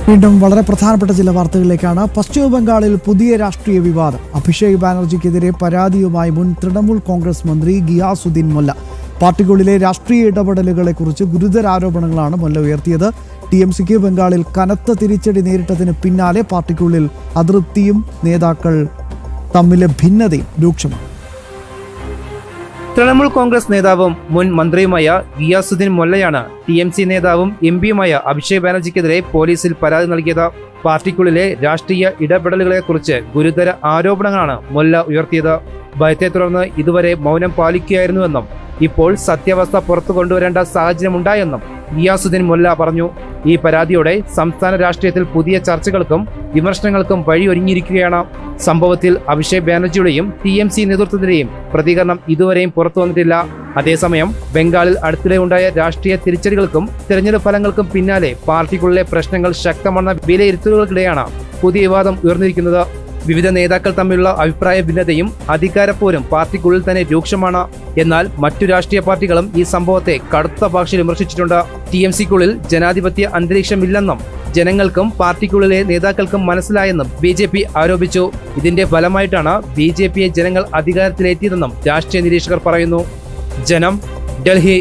വീണ്ടും വളരെ പ്രധാനപ്പെട്ട ചില വാർത്തകളിലേക്കാണ്. പശ്ചിമ ബംഗാളിൽ പുതിയ രാഷ്ട്രീയ വിവാദം. അഭിഷേക് ബാനർജിക്കെതിരെ പരാതിയുമായി മുൻ തൃണമൂൽ കോൺഗ്രസ് മന്ത്രി ഗിയാസുദ്ദീൻ മൊല്ല. പാർട്ടിക്കുള്ളിലെ രാഷ്ട്രീയ ഇടപെടലുകളെക്കുറിച്ച് ഗുരുതര ആരോപണങ്ങളാണ് മൊല്ല ഉയർത്തിയത്. TMCക്ക് ബംഗാളിൽ കനത്ത തിരിച്ചടി നേരിട്ടതിന് പിന്നാലെ പാർട്ടിക്കുള്ളിൽ അതൃപ്തിയും നേതാക്കൾ തമ്മിലെ ഭിന്നതയും രൂക്ഷമാണ്. തൃണമൂൽ കോൺഗ്രസ് നേതാവും മുൻ മന്ത്രിയുമായ ഗിയാസുദ്ദീൻ മൊല്ലയാണ് TMC നേതാവും MP-യുമായ അഭിഷേക് ബാനർജിക്കെതിരെ പോലീസിൽ പരാതി നൽകിയത്. പാർട്ടിക്കുള്ളിലെ രാഷ്ട്രീയ ഇടപെടലുകളെക്കുറിച്ച് ഗുരുതര ആരോപണങ്ങളാണ് മൊല്ല ഉയർത്തിയത്. ഭയത്തെ തുടർന്ന് ഇതുവരെ മൗനം പാലിക്കുകയായിരുന്നുവെന്നും ഇപ്പോൾ സത്യാവസ്ഥ പുറത്തു കൊണ്ടുവരേണ്ട സാഹചര്യമുണ്ടായെന്നും ഗിയാസുദ്ദീൻ മൊല്ല പറഞ്ഞു. ഈ പരാതിയോടെ സംസ്ഥാന രാഷ്ട്രീയത്തിൽ പുതിയ ചർച്ചകൾക്കും വിമർശനങ്ങൾക്കും വഴിയൊരുങ്ങിയിരിക്കുകയാണ്. സംഭവത്തിൽ അഭിഷേക് ബാനർജിയുടെയും TMC നേതൃത്വത്തിന്റെയും പ്രതികരണം ഇതുവരെയും പുറത്തു വന്നിട്ടില്ല. അതേസമയം ബംഗാളിൽ അടുത്തിടെ ഉണ്ടായ രാഷ്ട്രീയ തിരിച്ചടികൾക്കും തെരഞ്ഞെടുപ്പ് ഫലങ്ങൾക്കും പിന്നാലെ പാർട്ടിക്കുള്ളിലെ പ്രശ്നങ്ങൾ ശക്തമെന്ന വിലയിരുത്തലുകൾക്കിടെയാണ് പുതിയ വിവാദം ഉയർന്നിരിക്കുന്നത്. വിവിധ നേതാക്കൾ തമ്മിലുള്ള അഭിപ്രായ ഭിന്നതയും അധികാരപ്പോരും പാർട്ടിക്കുള്ളിൽ തന്നെ രൂക്ഷമാണ്. എന്നാൽ മറ്റു രാഷ്ട്രീയ പാർട്ടികളും ഈ സംഭവത്തെ കടുത്ത ഭാഷയിൽ വിമർശിച്ചിട്ടുണ്ട്. TMCക്കുള്ളിൽ ജനാധിപത്യ അന്തരീക്ഷമില്ലെന്നും ജനങ്ങൾക്കും പാർട്ടിക്കുള്ളിലെ നേതാക്കൾക്കും മനസ്സിലായെന്നും BJP ആരോപിച്ചു. ഇതിന്റെ ഫലമായിട്ടാണ് BJPയെ ജനങ്ങൾ അധികാരത്തിലേറ്റിയതെന്നും രാഷ്ട്രീയ നിരീക്ഷകർ പറയുന്നു. ജനം, ഡൽഹി.